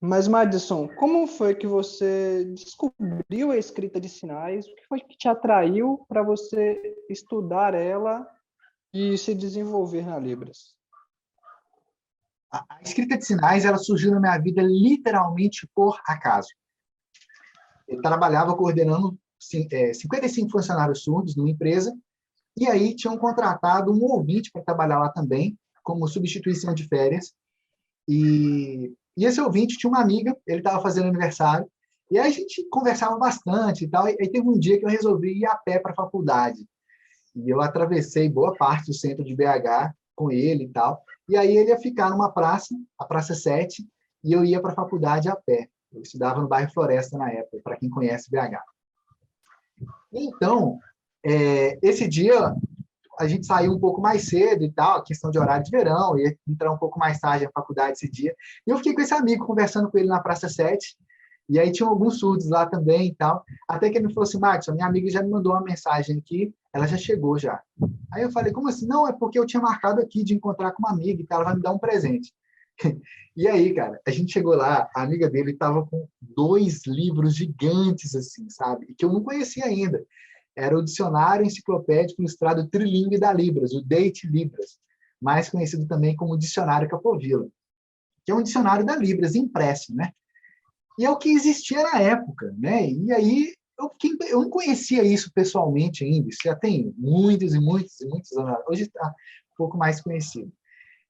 Mas, Madison, como foi que você descobriu a escrita de sinais? O que foi que te atraiu para você estudar ela e se desenvolver na Libras? A escrita de sinais ela surgiu na minha vida literalmente por acaso. Eu trabalhava coordenando 55 funcionários surdos numa empresa, e aí tinham contratado um ouvinte para trabalhar lá também, como substituição de férias. E esse ouvinte tinha uma amiga, ele estava fazendo aniversário, e aí a gente conversava bastante e tal. E aí teve um dia que eu resolvi ir a pé para a faculdade. E eu atravessei boa parte do centro de BH com ele e tal. E aí ele ia ficar numa praça, a Praça 7, e eu ia para a faculdade a pé. Eu estudava no bairro Floresta na época, para quem conhece BH. Então, esse dia a gente saiu um pouco mais cedo e tal, questão de horário de verão, ia entrar um pouco mais tarde na faculdade esse dia. E eu fiquei com esse amigo, conversando com ele na Praça 7, e aí tinha alguns surdos lá também e tal. Até que ele me falou assim, Max, a minha amiga já me mandou uma mensagem aqui, ela já chegou já. Aí eu falei, como assim? Não, é porque eu tinha marcado aqui de encontrar com uma amiga e tal, ela vai me dar um presente. E aí, cara, a gente chegou lá, a amiga dele estava com 2 livros gigantes, assim, sabe? E que eu não conhecia ainda. Era o Dicionário Enciclopédico Ilustrado Trilingue da Libras, o Date Libras, mais conhecido também como Dicionário Capovilla, que é um dicionário da Libras, impresso, né? E é o que existia na época, né? E aí eu não conhecia isso pessoalmente ainda, isso já tem muitos e muitos e muitos anos. Hoje está um pouco mais conhecido.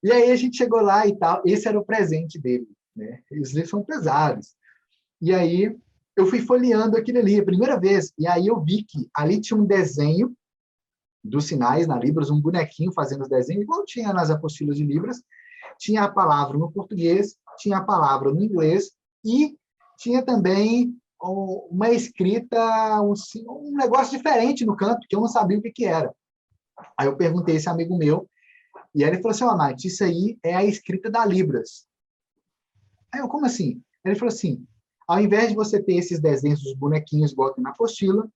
E aí a gente chegou lá e tal, esse era o presente dele, né? E os livros são pesados. E aí eu fui folheando aquilo ali a primeira vez, e aí eu vi que ali tinha um desenho dos sinais na Libras, um bonequinho fazendo os desenhos, igual tinha nas apostilas de Libras, tinha a palavra no português, tinha a palavra no inglês, e tinha também uma escrita, um negócio diferente no canto, que eu não sabia o que era. Aí eu perguntei a esse amigo meu, e aí ele falou assim, Nath, isso aí é a escrita da Libras. Aí eu, como assim? Ele falou assim, ao invés de você ter esses desenhos dos bonequinhos igual tem na apostila,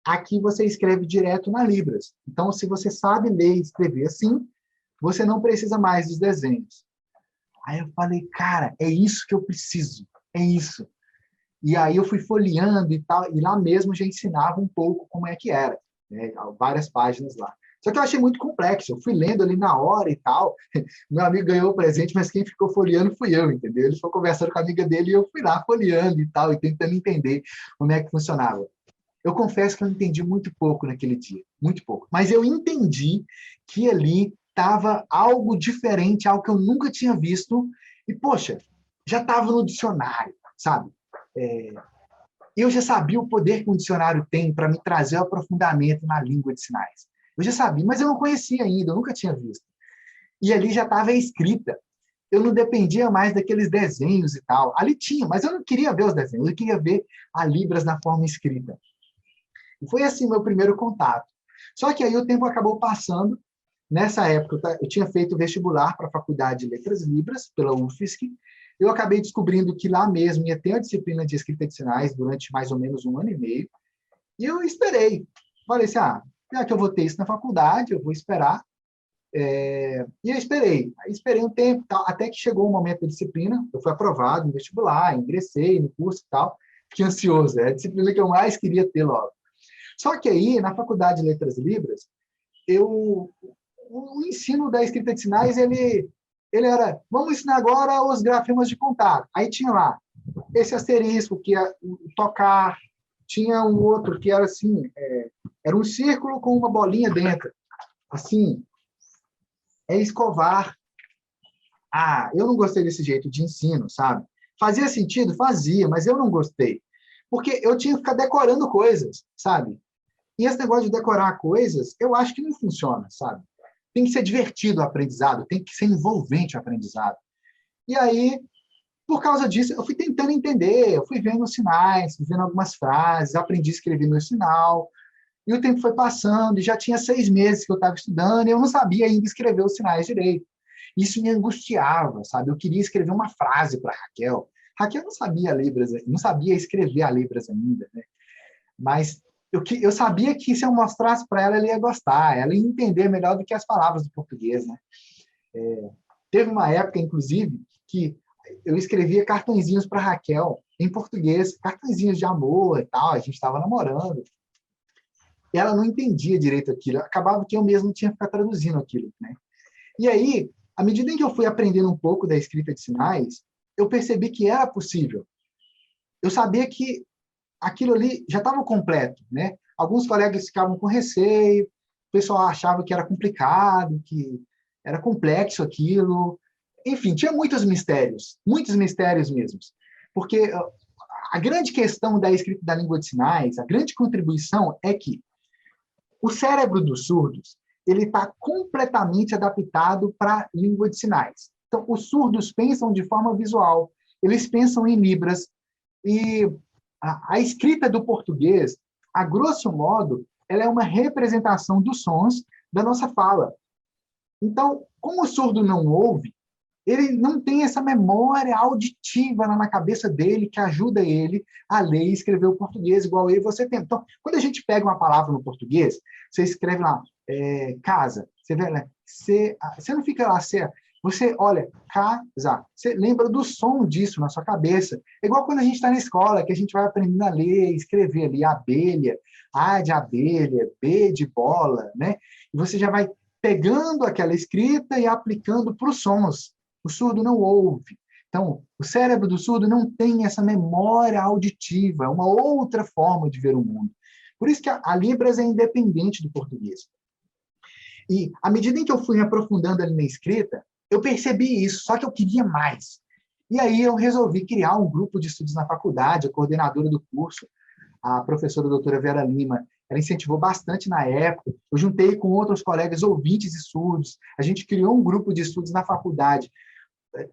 aqui você escreve direto na Libras. Então, se você sabe ler e escrever assim, você não precisa mais dos desenhos. Aí eu falei, cara, é isso que eu preciso, é isso. E aí eu fui folheando e tal, e lá mesmo já ensinava um pouco como é que era, né? Várias páginas lá. Só que eu achei muito complexo, eu fui lendo ali na hora e tal. Meu amigo ganhou o presente, mas quem ficou folheando fui eu, entendeu? Ele foi conversando com a amiga dele e eu fui lá folheando e tal, e tentando entender como é que funcionava. Eu confesso que eu entendi muito pouco naquele dia, muito pouco. Mas eu entendi que ali estava algo diferente, algo que eu nunca tinha visto, e, poxa, já estava no dicionário, sabe? Eu já sabia o poder que um dicionário tem para me trazer o aprofundamento na língua de sinais. Eu já sabia, mas eu não conhecia ainda, eu nunca tinha visto. E ali já estava escrita. Eu não dependia mais daqueles desenhos e tal. Ali tinha, mas eu não queria ver os desenhos, eu queria ver a Libras na forma escrita. E foi assim meu primeiro contato. Só que aí o tempo acabou passando. Nessa época, eu tinha feito vestibular para a Faculdade de Letras Libras, pela UFSC. Eu acabei descobrindo que lá mesmo ia ter a disciplina de escrita de sinais durante mais ou menos 1 ano e meio. E eu esperei. Falei assim, já que eu vou ter isso na faculdade, eu vou esperar. E eu esperei. Aí esperei um tempo, até que chegou o momento da disciplina. Eu fui aprovado no vestibular, ingressei no curso e tal. Fiquei ansioso. É a disciplina que eu mais queria ter logo. Só que aí, na Faculdade de Letras Libras, o ensino da escrita de sinais, ele era, vamos ensinar agora os grafemas de contato. Aí tinha lá, esse asterisco, que é o tocar, tinha um outro que era assim, era um círculo com uma bolinha dentro. Assim, é escovar. Eu não gostei desse jeito de ensino, sabe? Fazia sentido? Fazia, mas eu não gostei. Porque eu tinha que ficar decorando coisas, sabe? E esse negócio de decorar coisas, eu acho que não funciona, sabe? Tem que ser divertido o aprendizado, tem que ser envolvente o aprendizado. E aí, por causa disso, eu fui tentando entender, eu fui vendo os sinais, fui vendo algumas frases, aprendi a escrever meu sinal, e o tempo foi passando, e já tinha 6 meses que eu estava estudando, e eu não sabia ainda escrever os sinais direito. Isso me angustiava, sabe? Eu queria escrever uma frase para Raquel. Raquel não sabia Libras, não sabia escrever a Libras ainda, né? Mas eu sabia que se eu mostrasse para ela, ela ia gostar, ela ia entender melhor do que as palavras do português, né? Teve uma época, inclusive, que eu escrevia cartõezinhos para Raquel em português, cartõezinhos de amor e tal, a gente estava namorando. E ela não entendia direito aquilo, acabava que eu mesmo tinha que ficar traduzindo aquilo, né? E aí, à medida em que eu fui aprendendo um pouco da escrita de sinais, eu percebi que era possível. Eu sabia que aquilo ali já estava completo, né? Alguns colegas ficavam com receio, o pessoal achava que era complicado, que era complexo aquilo. Enfim, tinha muitos mistérios mesmo. Porque a grande questão da escrita da língua de sinais, a grande contribuição é que o cérebro dos surdos ele está completamente adaptado para a língua de sinais. Então, os surdos pensam de forma visual, eles pensam em libras, e a escrita do português, a grosso modo, ela é uma representação dos sons da nossa fala. Então, como o surdo não ouve, ele não tem essa memória auditiva na cabeça dele que ajuda ele a ler e escrever o português igual eu e você tem. Então, quando a gente pega uma palavra no português, você escreve lá, casa, você vê, né? Você não fica lá, você olha, casa, você lembra do som disso na sua cabeça. É igual quando a gente está na escola, que a gente vai aprendendo a ler, escrever ali, abelha, A de abelha, B de bola, né? E você já vai pegando aquela escrita e aplicando para os sons. O surdo não ouve. Então, o cérebro do surdo não tem essa memória auditiva, é uma outra forma de ver o mundo. Por isso que a Libras é independente do português. E, à medida em que eu fui me aprofundando ali na escrita, eu percebi isso, só que eu queria mais. E aí eu resolvi criar um grupo de estudos na faculdade, a coordenadora do curso, a professora doutora Vera Lima, ela incentivou bastante na época. Eu juntei com outros colegas ouvintes e surdos, a gente criou um grupo de estudos na faculdade,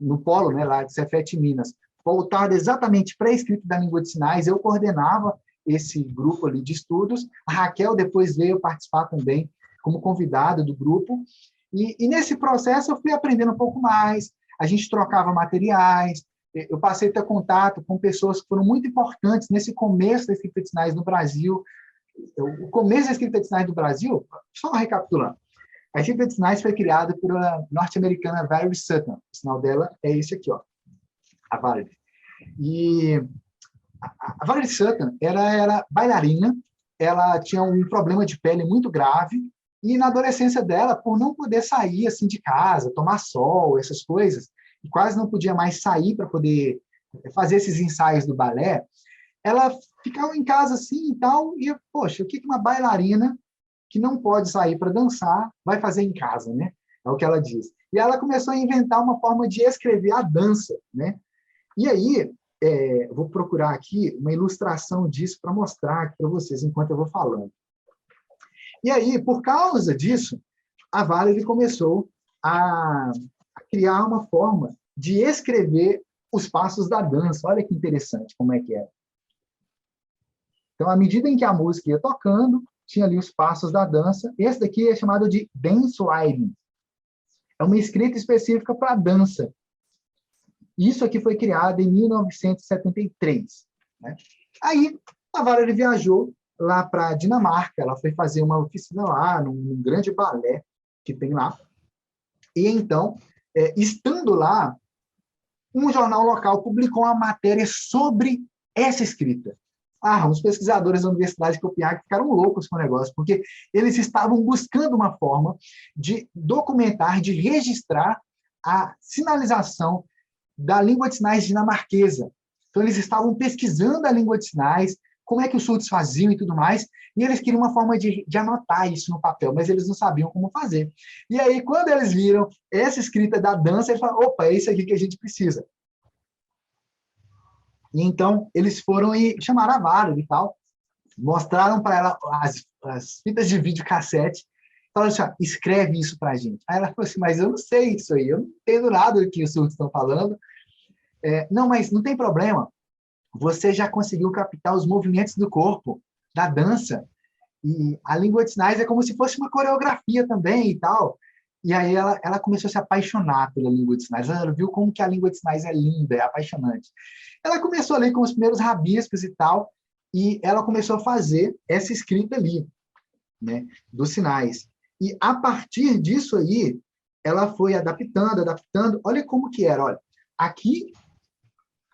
no polo, né, lá de Cefet, Minas, voltado exatamente para a escrita da língua de sinais. Eu coordenava esse grupo ali de estudos. A Raquel depois veio participar também como convidada do grupo. E nesse processo eu fui aprendendo um pouco mais, a gente trocava materiais, eu passei a ter contato com pessoas que foram muito importantes nesse começo da escrita de sinais no Brasil. O começo da escrita de sinais do Brasil, só recapitulando, a escrita de sinais foi criada pela norte-americana Valerie Sutton. O sinal dela é esse aqui, ó, a Valerie. E a Valerie Sutton, ela era bailarina, ela tinha um problema de pele muito grave, e na adolescência dela, por não poder sair assim de casa, tomar sol, essas coisas, e quase não podia mais sair para poder fazer esses ensaios do balé, ela ficava em casa assim e tal, e, poxa, o que uma bailarina que não pode sair para dançar vai fazer em casa, né? É o que ela diz. E ela começou a inventar uma forma de escrever a dança, né? E aí, vou procurar aqui uma ilustração disso para mostrar para vocês enquanto eu vou falando. E aí, por causa disso, a Valerie começou a criar uma forma de escrever os passos da dança. Olha que interessante como é que é. Então, à medida em que a música ia tocando, tinha ali os passos da dança. Esse daqui é chamado de dance writing. É uma escrita específica para dança. Isso aqui foi criado em 1973. Né? Aí, a Valerie viajou lá para a Dinamarca. Ela foi fazer uma oficina lá, num grande balé que tem lá. E então, estando lá, um jornal local publicou uma matéria sobre essa escrita. Os pesquisadores da Universidade de Copenhague ficaram loucos com o negócio, porque eles estavam buscando uma forma de documentar, de registrar a sinalização da língua de sinais dinamarquesa. Então, eles estavam pesquisando a língua de sinais, como é que os surdos faziam e tudo mais, e eles queriam uma forma de anotar isso no papel, mas eles não sabiam como fazer. E aí, quando eles viram essa escrita da dança, eles falaram, opa, é isso aqui que a gente precisa. E então, eles foram e chamaram a Valerie e tal, mostraram para ela as fitas de videocassete, falaram assim, escreve isso para a gente. Aí ela falou assim, mas eu não sei isso aí, eu não entendo nada do que os surdos estão falando. Não, mas não tem problema, você já conseguiu captar os movimentos do corpo, da dança, e a língua de sinais é como se fosse uma coreografia também e tal. E aí ela começou a se apaixonar pela língua de sinais. Ela viu como que a língua de sinais é linda, é apaixonante. Ela começou ali com os primeiros rabiscos e tal, e ela começou a fazer essa escrita ali, né, dos sinais. E a partir disso aí, ela foi adaptando. Olha como que era. Olha, aqui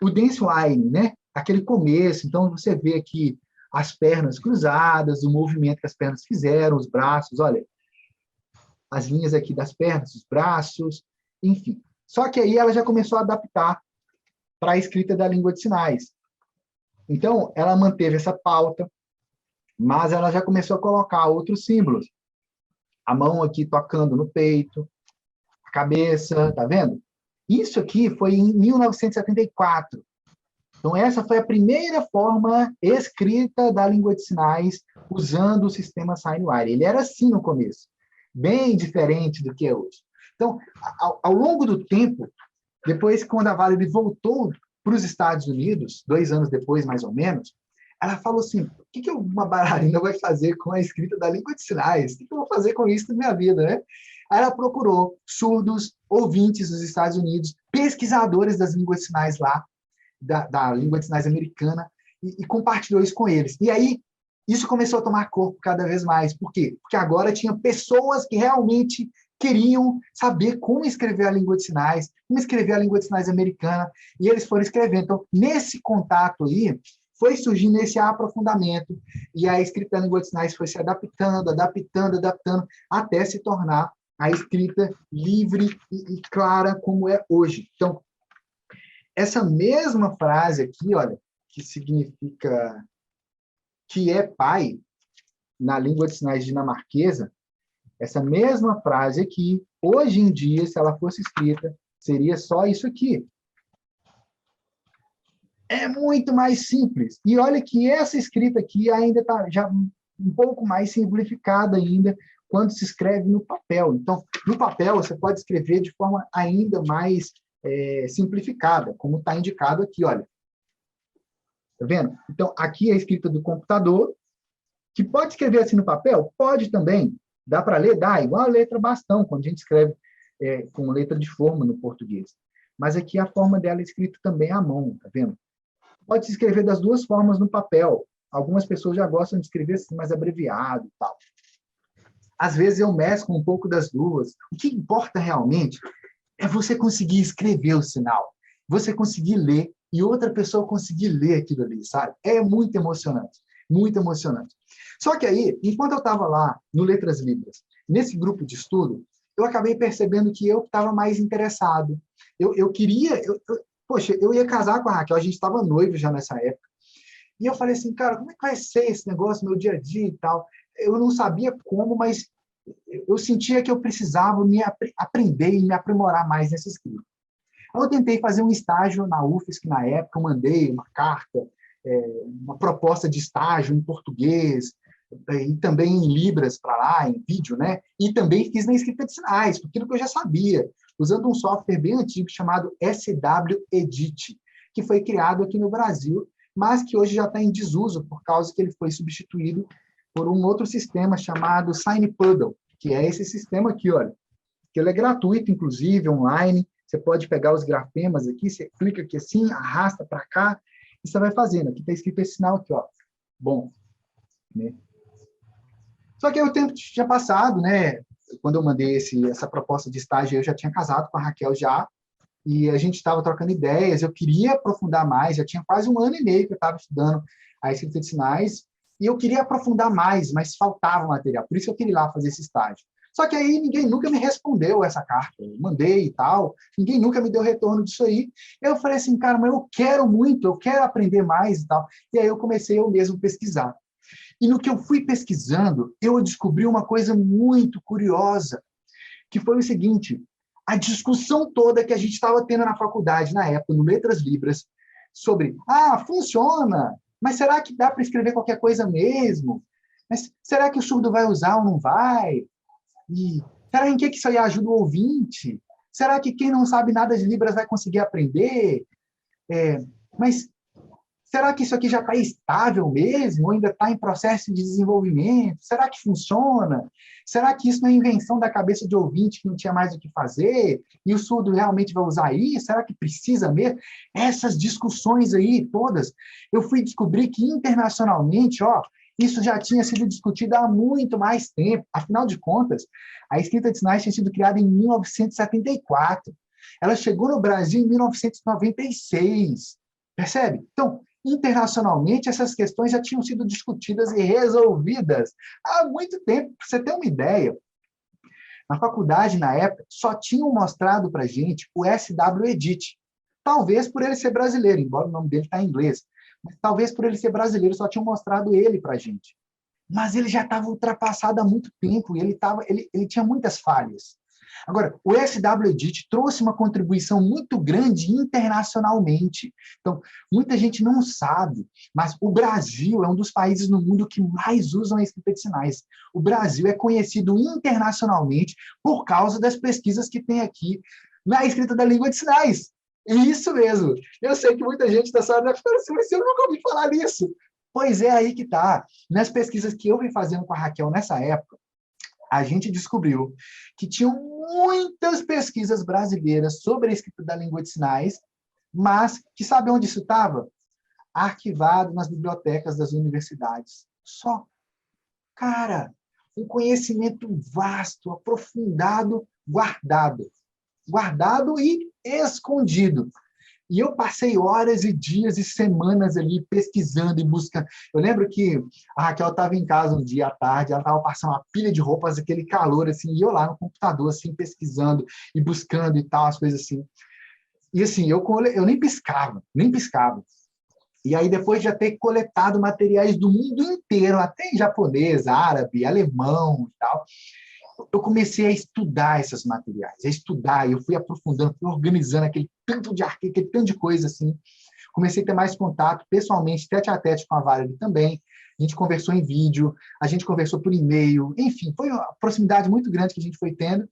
o Dance-Line, né? Aquele começo. Então, você vê aqui as pernas cruzadas, o movimento que as pernas fizeram, os braços, olha, as linhas aqui das pernas, os braços, enfim. Só que aí ela já começou a adaptar para a escrita da língua de sinais. Então, ela manteve essa pauta, mas ela já começou a colocar outros símbolos. A mão aqui tocando no peito, a cabeça, tá vendo? Isso aqui foi em 1974. Então, essa foi a primeira forma escrita da língua de sinais usando o sistema Sign-Wire. Ele era assim no começo, bem diferente do que é hoje. Então, ao longo do tempo, depois, quando a Valerie voltou para os Estados Unidos, 2 anos depois, mais ou menos, ela falou assim, o que uma bailarina vai fazer com a escrita da língua de sinais? O que eu vou fazer com isso na minha vida, né? Aí ela procurou surdos, ouvintes dos Estados Unidos, pesquisadores das línguas de sinais lá, da língua de sinais americana, e compartilhou isso com eles. E aí, isso começou a tomar corpo cada vez mais. Por quê? Porque agora tinha pessoas que realmente queriam saber como escrever a língua de sinais, como escrever a língua de sinais americana, e eles foram escrevendo. Então, nesse contato aí, foi surgindo esse aprofundamento, e a escrita da língua de sinais foi se adaptando, até se tornar a escrita livre e clara como é hoje. Então, essa mesma frase aqui, olha, que significa que é pai, na língua de sinais dinamarquesa, essa mesma frase aqui, hoje em dia, se ela fosse escrita, seria só isso aqui. É muito mais simples. E olha que essa escrita aqui ainda está já um pouco mais simplificada ainda quando se escreve no papel. Então, no papel, você pode escrever de forma ainda mais simplificada, como está indicado aqui, olha. Tá vendo? Então, aqui é a escrita do computador, que pode escrever assim no papel? Pode também. Dá para ler? Dá, igual a letra bastão, quando a gente escreve com letra de forma no português. Mas aqui a forma dela é escrita também à mão, tá vendo? Pode se escrever das duas formas no papel. Algumas pessoas já gostam de escrever assim, mais abreviado e tal. Às vezes eu mesclo um pouco das duas. O que importa realmente é você conseguir escrever o sinal, você conseguir ler e outra pessoa conseguir ler aquilo ali, sabe? É muito emocionante, muito emocionante. Só que aí, enquanto eu estava lá no Letras Libras, nesse grupo de estudo, eu acabei percebendo que eu estava mais interessado. Eu queria... Poxa, eu ia casar com a Raquel, a gente estava noivo já nessa época. E eu falei assim, cara, como é que vai ser esse negócio, meu dia a dia e tal? Eu não sabia como, mas eu sentia que eu precisava me aprender e me aprimorar mais nessa escrita. Eu tentei fazer um estágio na UFSC na época, eu mandei uma carta, uma proposta de estágio em português, e também em Libras para lá, em vídeo, né? E também fiz na escrita de sinais, aquilo que eu já sabia, usando um software bem antigo chamado SW Edit, que foi criado aqui no Brasil, mas que hoje já está em desuso, por causa que ele foi substituído por um outro sistema chamado SignPuddle, que é esse sistema aqui, olha, que ele é gratuito, inclusive, online, você pode pegar os grafemas aqui, você clica aqui assim, arrasta para cá, e você vai fazendo. Aqui está escrito esse sinal aqui, ó. Bom, né? Só que aí o tempo tinha passado, né? Quando eu mandei essa proposta de estágio, eu já tinha casado com a Raquel já, e a gente estava trocando ideias, eu queria aprofundar mais, já tinha quase 1 ano e meio que eu estava estudando a escrita de sinais, e eu queria aprofundar mais, mas faltava material, por isso que eu queria ir lá fazer esse estágio. Só que aí ninguém nunca me respondeu essa carta, eu mandei e tal, ninguém nunca me deu retorno disso aí. Eu falei assim, cara, mas eu quero muito, eu quero aprender mais e tal. E aí eu comecei eu mesmo pesquisar. E no que eu fui pesquisando, eu descobri uma coisa muito curiosa, que foi o seguinte: a discussão toda que a gente estava tendo na faculdade, na época, no Letras Libras, sobre, funciona, mas será que dá para escrever qualquer coisa mesmo? Mas será que o surdo vai usar ou não vai? E será em que isso aí ajuda o ouvinte? Será que quem não sabe nada de Libras vai conseguir aprender? Mas será que isso aqui já está estável mesmo? Ou ainda está em processo de desenvolvimento? Será que funciona? Será que isso não é invenção da cabeça de ouvinte que não tinha mais o que fazer? E o surdo realmente vai usar isso? Será que precisa mesmo? Essas discussões aí todas, eu fui descobrir que internacionalmente, isso já tinha sido discutido há muito mais tempo. Afinal de contas, a escrita de sinais tinha sido criada em 1974. Ela chegou no Brasil em 1996. Percebe? Então, internacionalmente, essas questões já tinham sido discutidas e resolvidas há muito tempo. Para você ter uma ideia, na faculdade, na época, só tinham mostrado para a gente o SW Edit. Talvez por ele ser brasileiro, embora o nome dele está em inglês. Mas talvez por ele ser brasileiro, só tinham mostrado ele para a gente. Mas ele já estava ultrapassado há muito tempo e ele tinha muitas falhas. Agora, o SW Edit trouxe uma contribuição muito grande internacionalmente. Então, muita gente não sabe, mas o Brasil é um dos países no mundo que mais usam a escrita de sinais. O Brasil é conhecido internacionalmente por causa das pesquisas que tem aqui na escrita da língua de sinais. Isso mesmo. Eu sei que muita gente está falando assim, mas eu nunca ouvi falar nisso. Pois é, aí que está. Nas pesquisas que eu vim fazendo com a Raquel nessa época, a gente descobriu que tinham muitas pesquisas brasileiras sobre a escrita da língua de sinais, mas que sabe onde isso estava? Arquivado nas bibliotecas das universidades. Só. Cara, um conhecimento vasto, aprofundado, guardado. Guardado e escondido. E eu passei horas e dias e semanas ali pesquisando e buscando. Eu lembro que a Raquel estava em casa um dia à tarde, ela estava passando uma pilha de roupas, aquele calor, assim, e eu lá no computador, assim, pesquisando e buscando e tal, as coisas assim. E assim, eu nem piscava, nem piscava. E aí, depois de já ter coletado materiais do mundo inteiro, até em japonês, árabe, alemão e tal, eu comecei a estudar esses materiais, a estudar, eu fui aprofundando, fui organizando aquele tanto de arquivo, aquele tanto de coisa assim. Comecei a ter mais contato pessoalmente, tete a tete com a Valerie também. A gente conversou em vídeo, a gente conversou por e-mail, enfim, foi uma proximidade muito grande que a gente foi tendo.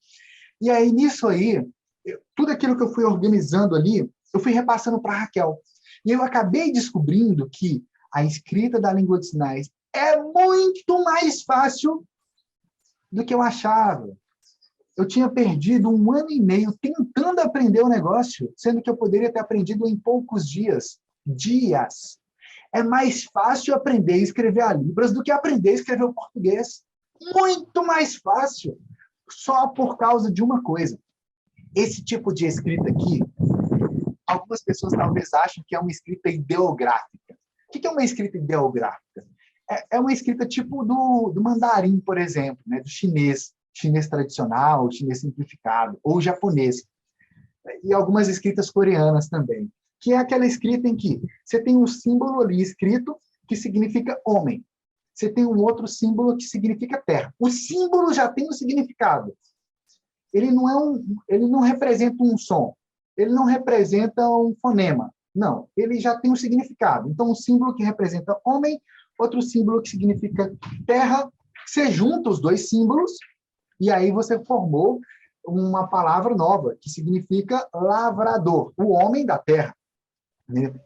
E aí, nisso aí, tudo aquilo que eu fui organizando ali, eu fui repassando para a Raquel. E eu acabei descobrindo que a escrita da língua de sinais é muito mais fácil do que eu achava. Eu tinha perdido 1 ano e meio tentando aprender o negócio, sendo que eu poderia ter aprendido em poucos dias. Dias. É mais fácil aprender a escrever a Libras do que aprender a escrever o português. Muito mais fácil. Só por causa de uma coisa. Esse tipo de escrita aqui, algumas pessoas talvez achem que é uma escrita ideográfica. O que é uma escrita ideográfica? É uma escrita tipo do mandarim, por exemplo, né? Do chinês tradicional, chinês simplificado, ou japonês. E algumas escritas coreanas também, que é aquela escrita em que você tem um símbolo ali escrito que significa homem. Você tem um outro símbolo que significa terra. O símbolo já tem um significado. Ele não representa um som. Ele não representa um fonema. Não, ele já tem um significado. Então, um símbolo que representa homem, outro símbolo que significa terra, você junta os dois símbolos e aí você formou uma palavra nova, que significa lavrador, o homem da terra.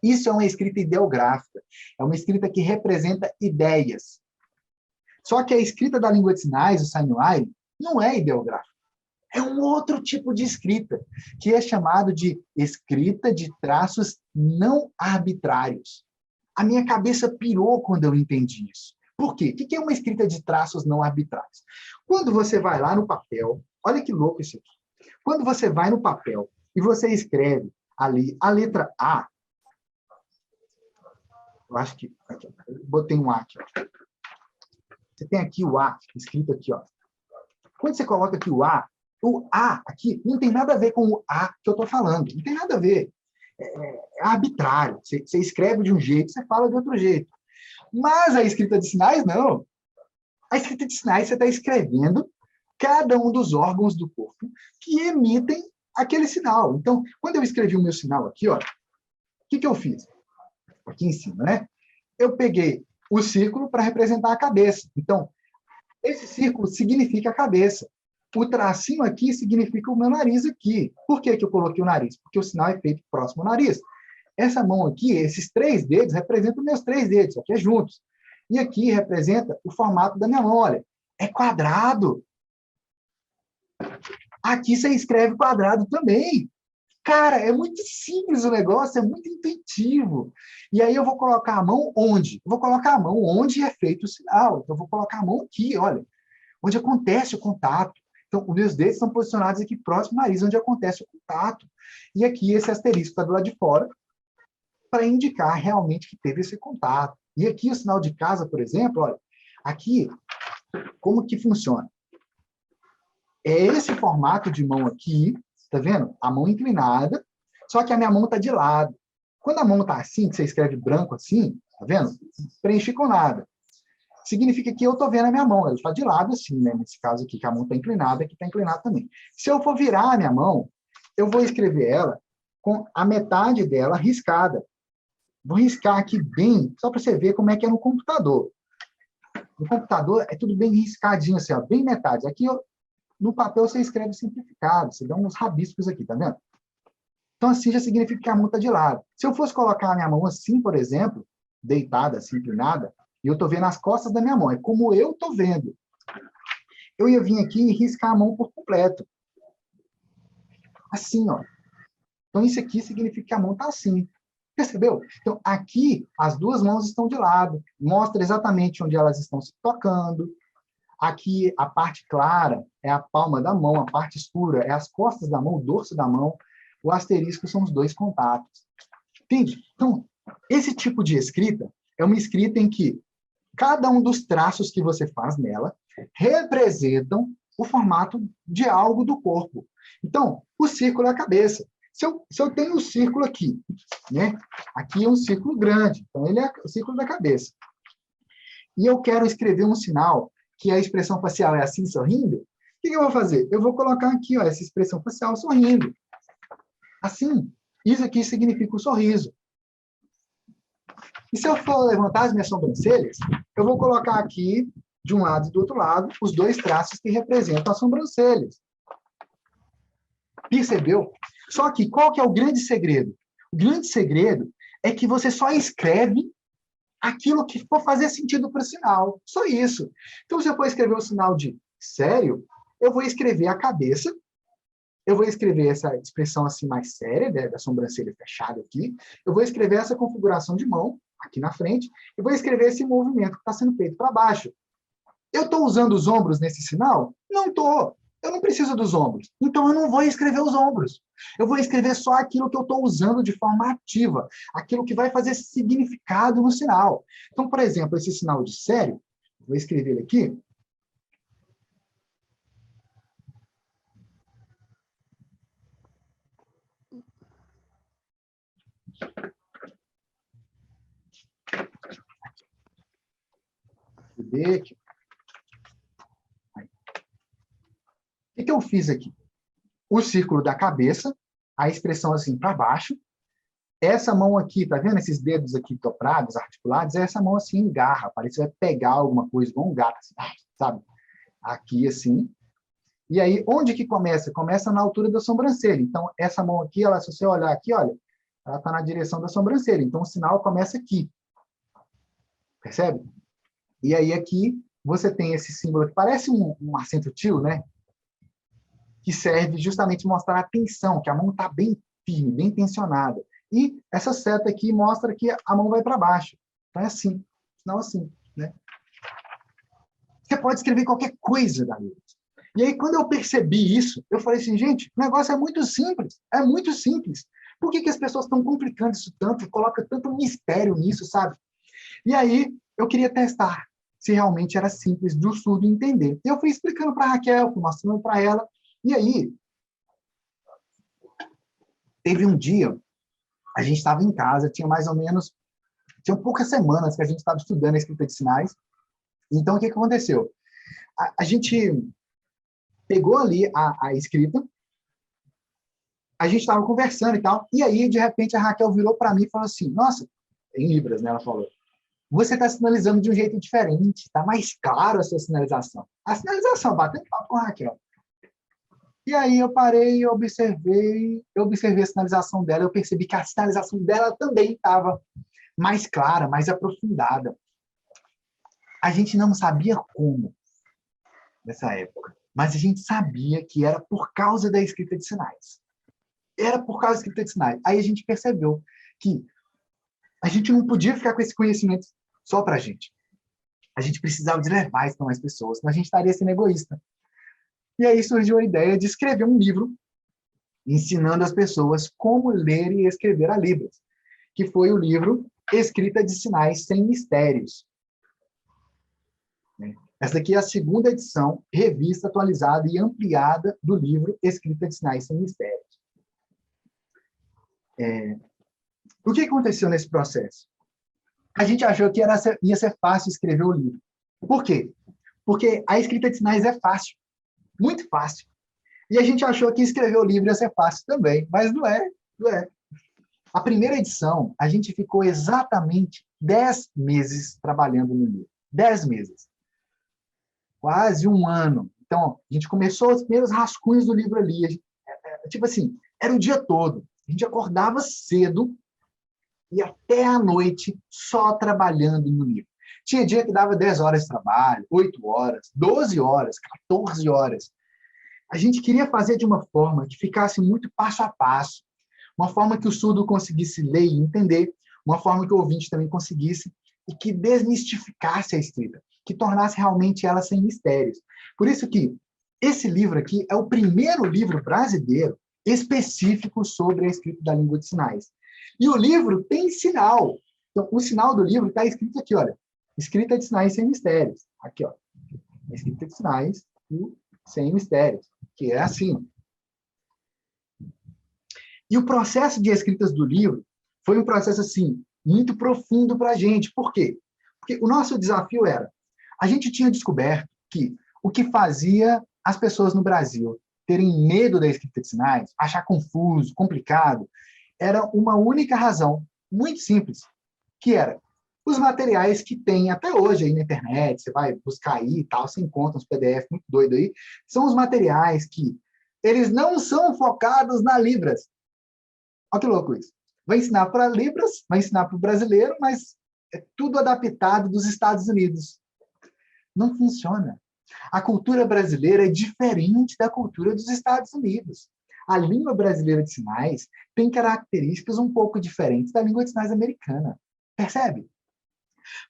Isso é uma escrita ideográfica, é uma escrita que representa ideias. Só que a escrita da língua de sinais, o Sign Line, não é ideográfica. É um outro tipo de escrita, que é chamado de escrita de traços não arbitrários. A minha cabeça pirou quando eu entendi isso. Por quê? O que é uma escrita de traços não arbitrários? Quando você vai lá no papel, olha que louco isso aqui. Quando você vai no papel e você escreve ali a letra A, eu acho que... Aqui, botei um A aqui. Ó. Você tem aqui o A, escrito aqui. Ó. Quando você coloca aqui o A aqui não tem nada a ver com o A que eu estou falando. Não tem nada a ver. É arbitrário. Você escreve de um jeito, você fala de outro jeito. Mas a escrita de sinais, não. A escrita de sinais, você está escrevendo cada um dos órgãos do corpo que emitem aquele sinal. Então, quando eu escrevi o meu sinal aqui, ó, o que eu fiz? Aqui em cima, né? Eu peguei o círculo para representar a cabeça. Então, esse círculo significa a cabeça. O tracinho aqui significa o meu nariz aqui. Por que eu coloquei o nariz? Porque o sinal é feito próximo ao nariz. Essa mão aqui, esses 3 dedos, representam meus 3 dedos, aqui é juntos. E aqui representa o formato da minha mão. Olha, é quadrado. Aqui você escreve quadrado também. Cara, é muito simples o negócio, é muito intuitivo. E aí eu vou colocar a mão onde? Eu vou colocar a mão onde é feito o sinal. Então, eu vou colocar a mão aqui, olha, onde acontece o contato. Então, os meus dedos estão posicionados aqui próximo ao nariz, onde acontece o contato. E aqui esse asterisco está do lado de fora. para indicar realmente que teve esse contato. E aqui o sinal de casa, por exemplo, olha, aqui, como que funciona? É esse formato de mão aqui, tá vendo? A mão inclinada, só que a minha mão está de lado. Quando a mão está assim, que você escreve branco assim, tá vendo? Preenche com nada. Significa que eu estou vendo a minha mão, ela está de lado assim, né? Nesse caso aqui, que a mão está inclinada, aqui está inclinada também. Se eu for virar a minha mão, eu vou escrever ela com a metade dela riscada. Vou riscar aqui bem, só para você ver como é que é no computador. No computador é tudo bem riscadinho, assim, ó, bem metade. Aqui, no papel, você escreve simplificado, você dá uns rabiscos aqui, tá vendo? Então, assim já significa que a mão está de lado. Se eu fosse colocar a minha mão assim, por exemplo, deitada, assim, inclinada, e eu estou vendo as costas da minha mão, é como eu estou vendo. Eu ia vir aqui e riscar a mão por completo. Assim, ó. Então, isso aqui significa que a mão está assim. Percebeu? Então, aqui, as duas mãos estão de lado. Mostra exatamente onde elas estão se tocando. Aqui, a parte clara é a palma da mão, a parte escura é as costas da mão, o dorso da mão. O asterisco são os dois contatos. Entende? Então, esse tipo de escrita é uma escrita em que cada um dos traços que você faz nela representam o formato de algo do corpo. Então, o círculo é a cabeça. Se eu tenho o círculo aqui, né? Aqui é um círculo grande, então ele é o círculo da cabeça. E eu quero escrever um sinal que a expressão facial é assim, sorrindo, o que eu vou fazer? Eu vou colocar aqui, ó, essa expressão facial sorrindo. Assim, isso aqui significa o sorriso. E se eu for levantar as minhas sobrancelhas, eu vou colocar aqui, de um lado e do outro lado, os dois traços que representam as sobrancelhas. Percebeu? Só que qual que é o grande segredo? O grande segredo é que você só escreve aquilo que for fazer sentido para o sinal. Só isso. Então, se eu for escrever o sinal de sério, eu vou escrever a cabeça, eu vou escrever essa expressão assim mais séria, né, da sobrancelha fechada aqui, eu vou escrever essa configuração de mão, aqui na frente, e vou escrever esse movimento que está sendo feito para baixo. Eu estou usando os ombros nesse sinal? Não estou. Eu não preciso dos ombros. Então, eu não vou escrever os ombros. Eu vou escrever só aquilo que eu estou usando de forma ativa, aquilo que vai fazer significado no sinal. Então, por exemplo, esse sinal de sério, vou escrever ele aqui. Aqui. O que eu fiz aqui? O círculo da cabeça, a expressão assim para baixo. Essa mão aqui, tá vendo esses dedos aqui dobrados, articulados? Essa mão assim engarra, parece que vai pegar alguma coisa, igual um gato, assim, sabe? Aqui assim. E aí, onde que começa? Começa na altura da sobrancelha. Então, essa mão aqui, ela, se você olhar aqui, olha, ela está na direção da sobrancelha. Então, o sinal começa aqui. Percebe? E aí, aqui, você tem esse símbolo que parece um acento tio, né? Que serve justamente mostrar a tensão, que a mão está bem firme, bem tensionada. E essa seta aqui mostra que a mão vai para baixo. Então é assim, não assim, né? Você pode escrever qualquer coisa dali. E aí, quando eu percebi isso, eu falei assim, gente, o negócio é muito simples, é muito simples. Por que as pessoas estão complicando isso tanto, colocam tanto mistério nisso, sabe? E aí, eu queria testar se realmente era simples do surdo entender. Eu fui explicando para a Raquel, fui mostrando para ela, e aí, teve um dia, a gente estava em casa, tinha poucas semanas que a gente estava estudando a escrita de sinais. Então, o que aconteceu? A gente pegou ali a escrita, a gente estava conversando e tal, e aí, de repente, a Raquel virou para mim e falou assim, nossa, em Libras, né, ela falou, você está sinalizando de um jeito diferente, está mais claro a sua sinalização. A sinalização, batendo papo com a Raquel. E aí eu parei e observei a sinalização dela, eu percebi que a sinalização dela também estava mais clara, mais aprofundada. A gente não sabia como nessa época, mas a gente sabia que era por causa da escrita de sinais. Era por causa da escrita de sinais. Aí a gente percebeu que a gente não podia ficar com esse conhecimento só para a gente. A gente precisava de levar isso para mais pessoas, senão a gente estaria sendo egoísta. E aí surgiu a ideia de escrever um livro ensinando as pessoas como ler e escrever a Libras. que foi o livro Escrita de Sinais Sem Mistérios. Essa daqui é a segunda edição, revista atualizada e ampliada do livro Escrita de Sinais Sem Mistérios. O que aconteceu nesse processo? A gente achou que ia ser fácil escrever o livro. Por quê? Porque a escrita de sinais é fácil, muito fácil. E a gente achou que escrever o livro ia ser fácil também, mas não é, não é. A primeira edição, a gente ficou exatamente 10 meses trabalhando no livro. 10 meses. Quase um ano. Então, a gente começou os primeiros rascunhos do livro ali. Tipo assim, era o dia todo. A gente acordava cedo e até à noite só trabalhando no livro. Tinha dia que dava 10 horas de trabalho, 8 horas, 12 horas, 14 horas. A gente queria fazer de uma forma que ficasse muito passo a passo, uma forma que o surdo conseguisse ler e entender, uma forma que o ouvinte também conseguisse, e que desmistificasse a escrita, que tornasse realmente ela sem mistérios. Por isso que esse livro aqui é o primeiro livro brasileiro específico sobre a escrita da língua de sinais. E o livro tem sinal. Então, o sinal do livro está escrito aqui, olha. Escrita de sinais sem mistérios. Aqui, ó. Escrita de sinais sem mistérios. Que é assim. E o processo de escritas do livro foi um processo, assim, muito profundo para a gente. Por quê? Porque o nosso desafio era, a gente tinha descoberto que o que fazia as pessoas no Brasil terem medo da escrita de sinais, achar confuso, complicado, era uma única razão, muito simples, que era os materiais que tem até hoje aí na internet, você vai buscar aí e tal, você encontra uns PDF muito doido aí, são os materiais que eles não são focados na Libras. Olha que louco isso. Vai ensinar para Libras, vai ensinar para o brasileiro, mas é tudo adaptado dos Estados Unidos. Não funciona. A cultura brasileira é diferente da cultura dos Estados Unidos. A língua brasileira de sinais tem características um pouco diferentes da língua de sinais americana. Percebe?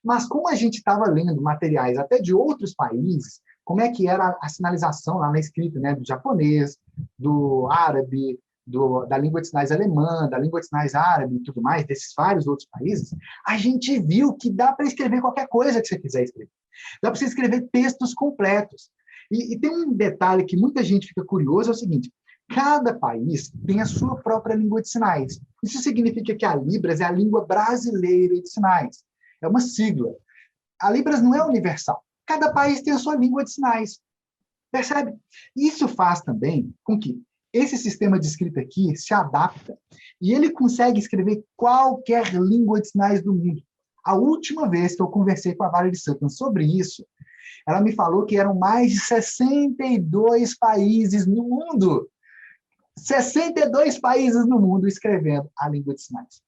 Mas como a gente estava lendo materiais até de outros países, como é que era a sinalização lá na escrita, né, do japonês, do árabe, da língua de sinais alemã, da língua de sinais árabe e tudo mais, desses vários outros países, a gente viu que dá para escrever qualquer coisa que você quiser escrever. Dá para você escrever textos completos. E tem um detalhe que muita gente fica curioso, é o seguinte, cada país tem a sua própria língua de sinais. Isso significa que a Libras é a língua brasileira de sinais. É uma sigla. A Libras não é universal. Cada país tem a sua língua de sinais. Percebe? Isso faz também com que esse sistema de escrita aqui se adapta e ele consegue escrever qualquer língua de sinais do mundo. A última vez que eu conversei com a Valerie Sutton sobre isso, ela me falou que eram mais de 62 países no mundo. 62 países no mundo escrevendo a língua de sinais.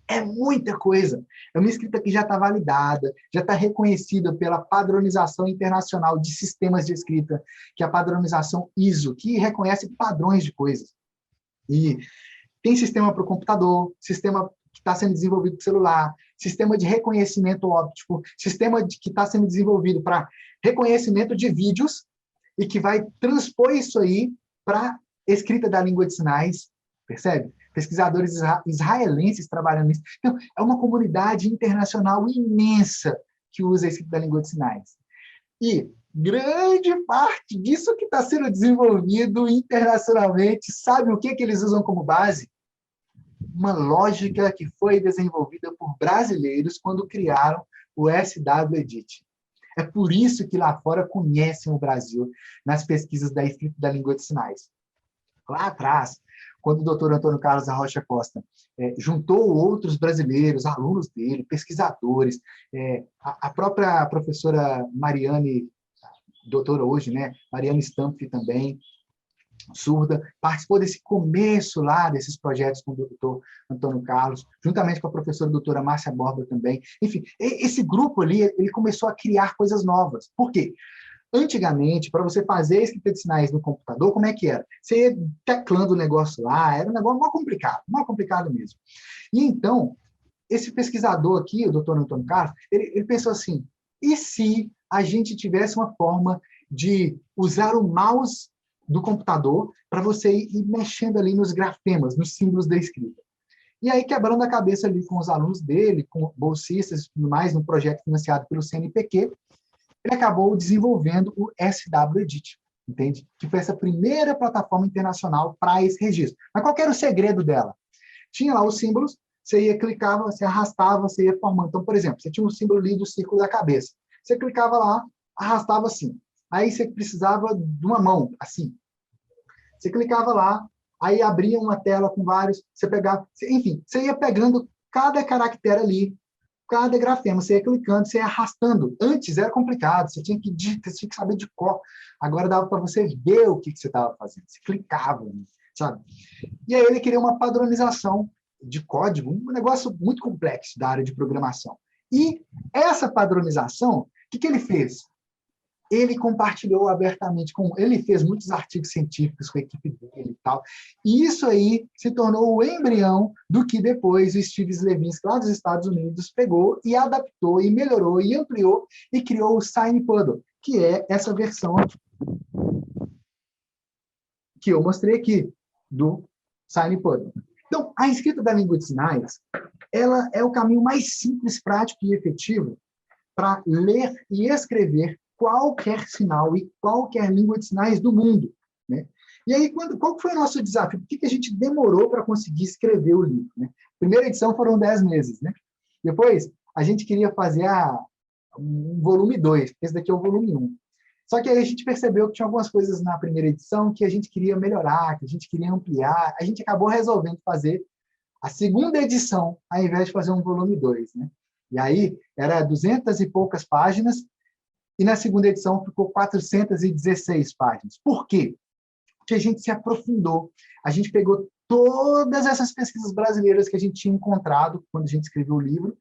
É muita coisa. É uma escrita que já está validada, já está reconhecida pela padronização internacional de sistemas de escrita, que é a padronização ISO, que reconhece padrões de coisas. E tem sistema para o computador, sistema que está sendo desenvolvido para o celular, sistema de reconhecimento óptico, sistema que está sendo desenvolvido para reconhecimento de vídeos e que vai transpor isso aí para escrita da língua de sinais, percebe? Pesquisadores israelenses trabalhando nisso. Então, é uma comunidade internacional imensa que usa a escrita da língua de sinais. E grande parte disso que está sendo desenvolvido internacionalmente, sabe o que eles usam como base? Uma lógica que foi desenvolvida por brasileiros quando criaram o SW-Edit. É por isso que lá fora conhecem o Brasil nas pesquisas da escrita da língua de sinais. Lá atrás, quando o doutor Antônio Carlos da Rocha Costa juntou outros brasileiros, alunos dele, pesquisadores, a própria professora Mariane, doutora hoje, né, Mariane Stampf também, surda, participou desse começo lá, desses projetos com o doutor Antônio Carlos, juntamente com a professora doutora Márcia Borba também. Enfim, esse grupo ali, ele começou a criar coisas novas. Por quê? Antigamente, para você fazer a escrita de sinais no computador, como é que era? Você ia teclando o negócio lá, era um negócio mal complicado mesmo. E então, esse pesquisador aqui, o doutor Antônio Carlos, ele pensou assim, e se a gente tivesse uma forma de usar o mouse do computador para você ir mexendo ali nos grafemas, nos símbolos da escrita? E aí, quebrando a cabeça ali com os alunos dele, com bolsistas e tudo mais, num projeto financiado pelo CNPq, ele acabou desenvolvendo o SW-Edit, entende? Que foi essa primeira plataforma internacional para esse registro. Mas qual era o segredo dela? Tinha lá os símbolos, você ia, clicava, você arrastava, você ia formando. Então, por exemplo, você tinha um símbolo ali do círculo da cabeça. Você clicava lá, arrastava assim. Aí você precisava de uma mão, assim. Você clicava lá, aí abria uma tela com vários, você pegava, enfim, você ia pegando cada caractere ali, cada grafema, você ia clicando, você ia arrastando. Antes era complicado, você tinha que digitar, você tinha que saber de cor. Agora dava para você ver o que você estava fazendo. Você clicava, sabe? E aí ele queria uma padronização de código, um negócio muito complexo da área de programação. E essa padronização, o que ele fez? Ele compartilhou abertamente ele fez muitos artigos científicos com a equipe dele e tal. E isso aí se tornou o embrião do que depois o Steve Levinsky, lá dos Estados Unidos, pegou e adaptou, e melhorou, e ampliou, e criou o SignPuddle, que é essa versão que eu mostrei aqui, do SignPuddle. Então, a escrita da língua de sinais, ela é o caminho mais simples, prático e efetivo para ler e escrever qualquer sinal e qualquer língua de sinais do mundo, né? E aí, qual foi o nosso desafio? Por que a gente demorou para conseguir escrever o livro, né? Primeira edição foram 10 meses, né? Depois, a gente queria fazer um volume 2, porque esse daqui é o volume 1. Só que aí a gente percebeu que tinha algumas coisas na primeira edição que a gente queria melhorar, que a gente queria ampliar. A gente acabou resolvendo fazer a segunda edição, ao invés de fazer um volume 2, né? E aí, era 200 e poucas páginas, e na segunda edição ficou 416 páginas. Por quê? Porque a gente se aprofundou. A gente pegou todas essas pesquisas brasileiras que a gente tinha encontrado quando a gente escreveu o livro,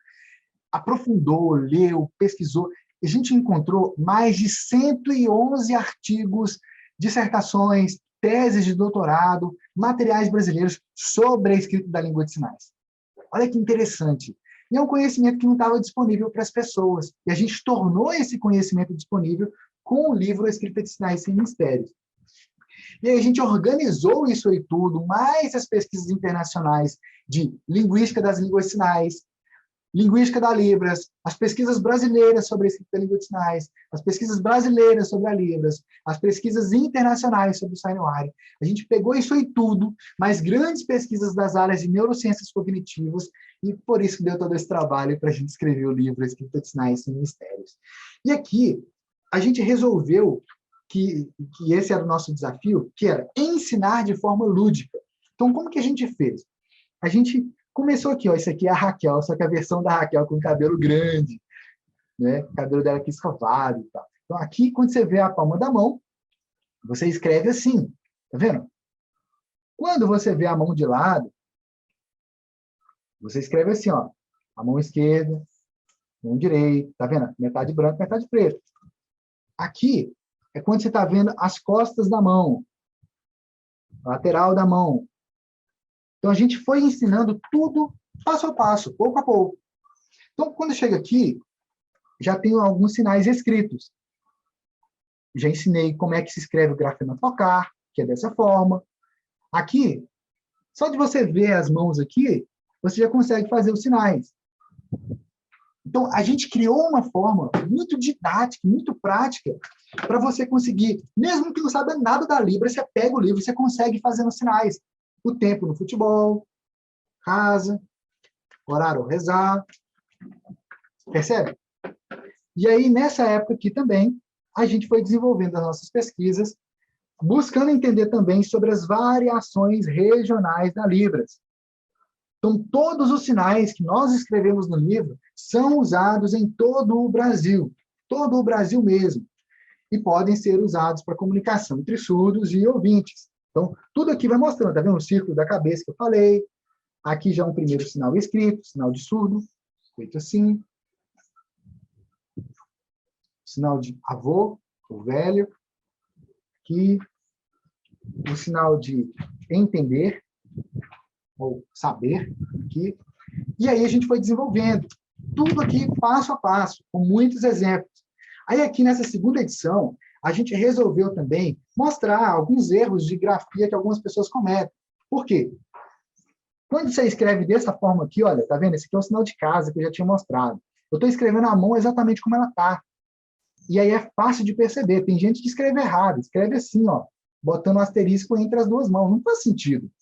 aprofundou, leu, pesquisou. A gente encontrou mais de 111 artigos, dissertações, teses de doutorado, materiais brasileiros sobre a escrita da língua de sinais. Olha que interessante. E é um conhecimento que não estava disponível para as pessoas. E a gente tornou esse conhecimento disponível com o livro Escrita de Sinais Sem Mistérios. E aí a gente organizou isso aí tudo, mais as pesquisas internacionais de linguística das línguas de sinais, linguística da Libras, as pesquisas brasileiras sobre a escrita da língua de sinais, as pesquisas brasileiras sobre a Libras, as pesquisas internacionais sobre o Sign-Wire. A gente pegou isso aí tudo, mais grandes pesquisas das áreas de neurociências cognitivas, e por isso que deu todo esse trabalho para a gente escrever o livro Escrita de Sinais Sem Mistérios. E aqui, a gente resolveu que esse era o nosso desafio, que era ensinar de forma lúdica. Então, como que a gente fez? A gente começou aqui, ó, isso aqui é a Raquel, só que a versão da Raquel com cabelo grande, né? O cabelo dela aqui escovado e tal. Então, aqui, quando você vê a palma da mão, você escreve assim, tá vendo? Quando você vê a mão de lado, você escreve assim, ó, a mão esquerda, mão direita, tá vendo? Metade branco, metade preto. Aqui é quando você está vendo as costas da mão, a lateral da mão. Então, a gente foi ensinando tudo passo a passo, pouco a pouco. Então, quando chega aqui, já tenho alguns sinais escritos. Já ensinei como é que se escreve o grafema tocar, que é dessa forma. Aqui, só de você ver as mãos aqui, você já consegue fazer os sinais. Então, a gente criou uma forma muito didática, muito prática, para você conseguir, mesmo que não saiba nada da Libra, você pega o livro e você consegue fazer os sinais. O tempo no futebol, casa, horário rezar. Percebe? E aí, nessa época aqui também, a gente foi desenvolvendo as nossas pesquisas, buscando entender também sobre as variações regionais da Libras. Então, todos os sinais que nós escrevemos no livro são usados em todo o Brasil mesmo, e podem ser usados para comunicação entre surdos e ouvintes. Então, tudo aqui vai mostrando, tá vendo? O círculo da cabeça que eu falei, aqui já um primeiro sinal escrito, sinal de surdo, feito assim. Sinal de avô, o velho. Aqui, o sinal de entender, ou saber, aqui. E aí a gente foi desenvolvendo. Tudo aqui passo a passo, com muitos exemplos. Aí aqui nessa segunda edição, a gente resolveu também mostrar alguns erros de grafia que algumas pessoas cometem. Por quê? Quando você escreve dessa forma aqui, olha, tá vendo? Esse aqui é um sinal de casa que eu já tinha mostrado. Eu estou escrevendo a mão exatamente como ela está. E aí é fácil de perceber. Tem gente que escreve errado, escreve assim, ó, botando um asterisco entre as duas mãos. Não faz sentido.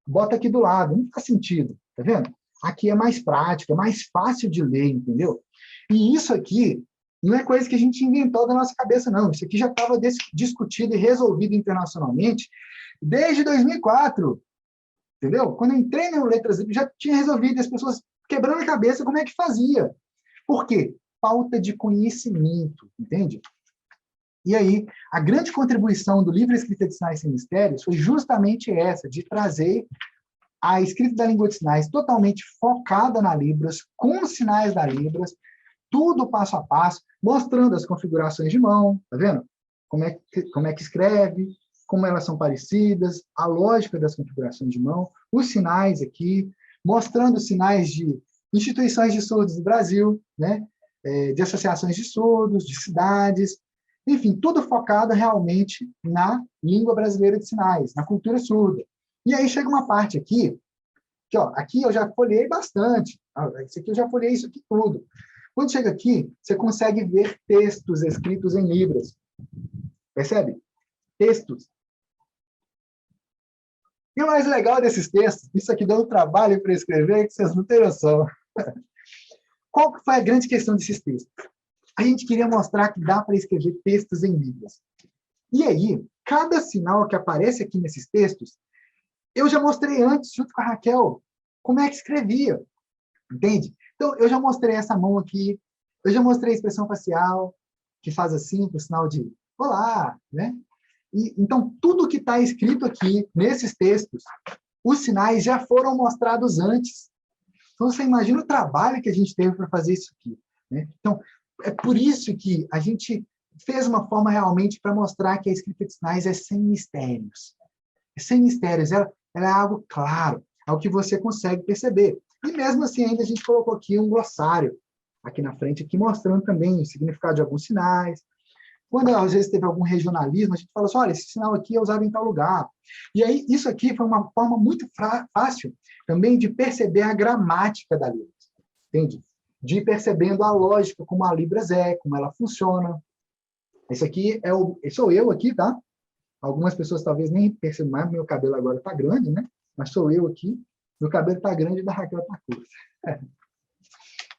Bota aqui do lado, não faz sentido. Tá vendo? Aqui é mais prático, é mais fácil de ler, entendeu? E isso aqui não é coisa que a gente inventou da nossa cabeça, não. Isso aqui já estava discutido e resolvido internacionalmente desde 2004. Entendeu? Quando eu entrei no Letras Livres, já tinha resolvido, as pessoas quebrando a cabeça como é que fazia. Por quê? Falta de conhecimento, entende? E aí, a grande contribuição do livro Escrita de Sinais Sem Mistérios foi justamente essa, de trazer a escrita da língua de sinais totalmente focada na Libras, com os sinais da Libras, tudo passo a passo, mostrando as configurações de mão, tá vendo? Como é que escreve, como elas são parecidas, a lógica das configurações de mão, os sinais aqui, mostrando sinais de instituições de surdos do Brasil, né? De associações de surdos, de cidades, enfim, tudo focado realmente na língua brasileira de sinais, na cultura surda. E aí chega uma parte aqui, que ó, aqui eu já folhei bastante, isso aqui eu já folhei isso aqui tudo. Quando chega aqui, você consegue ver textos escritos em Libras. Percebe? Textos. E o mais legal desses textos, isso aqui deu um trabalho para escrever que vocês não têm noção. Qual que foi a grande questão desses textos? A gente queria mostrar que dá para escrever textos em Libras. E aí, cada sinal que aparece aqui nesses textos, eu já mostrei antes, junto com a Raquel, como é que escrevia. Entende? Então, eu já mostrei essa mão aqui, eu já mostrei a expressão facial, que faz assim, para o sinal de olá, né? Então, tudo que está escrito aqui, nesses textos, os sinais já foram mostrados antes. Então, você imagina o trabalho que a gente teve para fazer isso aqui. Né? Então, é por isso que a gente fez uma forma realmente para mostrar que a escrita de sinais é sem mistérios. É sem mistérios, ela é algo claro, algo que você consegue perceber. E mesmo assim, ainda a gente colocou aqui um glossário, aqui na frente, aqui mostrando também o significado de alguns sinais. Quando, às vezes, teve algum regionalismo, a gente fala assim, olha, esse sinal aqui é usado em tal lugar. E aí, isso aqui foi uma forma muito fácil também de perceber a gramática da Libras. Entende? De ir percebendo a lógica, como a Libras é, como ela funciona. Esse aqui sou eu aqui, tá? Algumas pessoas talvez nem percebam mais, meu cabelo agora está grande, né? Mas sou eu aqui. Meu cabelo está grande e da Raquel está curto.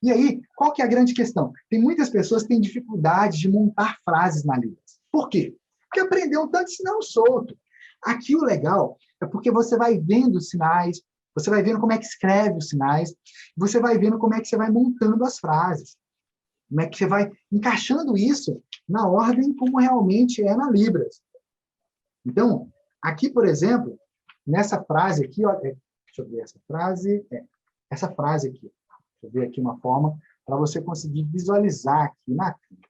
E aí, qual que é a grande questão? Tem muitas pessoas que têm dificuldade de montar frases na Libras. Por quê? Porque aprendeu um tanto de sinal solto. Aqui o legal é porque você vai vendo os sinais, você vai vendo como é que escreve os sinais, você vai vendo como é que você vai montando as frases. Como é que você vai encaixando isso na ordem como realmente é na Libras. Então, aqui, por exemplo, nessa frase aqui, ó, deixa eu ver essa frase, essa frase aqui. Deixa eu ver aqui uma forma para você conseguir visualizar aqui na tela.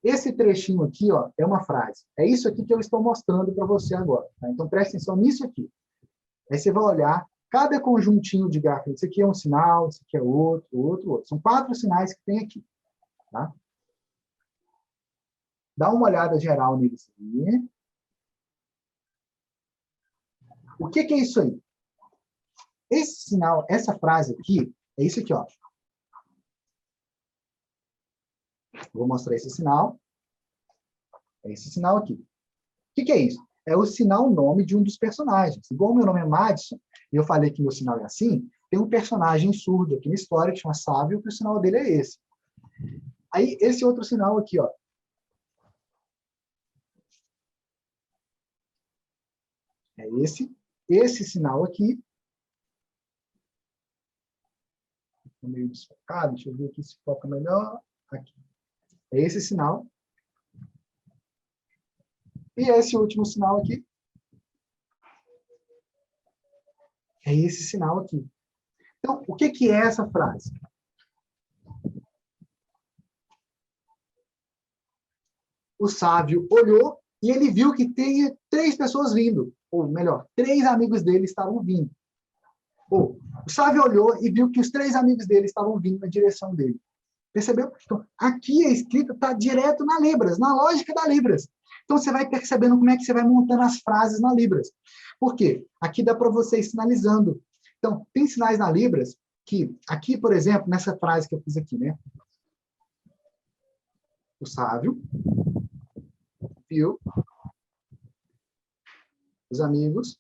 Esse trechinho aqui, ó, é uma frase. É isso aqui que eu estou mostrando para você agora. Tá? Então, preste atenção nisso aqui. Aí você vai olhar cada conjuntinho de grafos. Esse aqui é um sinal, esse aqui é outro, outro, outro. São 4 sinais que tem aqui. Tá? Dá uma olhada geral neles aqui. O que é isso aí? Esse sinal, essa frase aqui, é isso aqui, ó. Vou mostrar esse sinal. É esse sinal aqui. O que é isso? É o sinal nome de um dos personagens. Igual o meu nome é Madison, e eu falei que meu sinal é assim, tem um personagem surdo aqui na história que chama Sábio, que o sinal dele é esse. Aí, esse outro sinal aqui, ó. É esse sinal aqui. Estou meio desfocado, deixa eu ver aqui se foca melhor. Aqui. É esse sinal. E esse último sinal aqui. É esse sinal aqui. Então, o que é essa frase? O sábio olhou e ele viu que tinha 3 pessoas vindo. Ou melhor, 3 amigos dele estavam vindo. Ou, o sábio olhou e viu que os 3 amigos dele estavam vindo na direção dele. Percebeu? Então, aqui a escrita está direto na Libras, na lógica da Libras. Então, você vai percebendo como é que você vai montando as frases na Libras. Por quê? Aqui dá para você ir sinalizando. Então, tem sinais na Libras que, aqui, por exemplo, nessa frase que eu fiz aqui, né? O sábio viu os amigos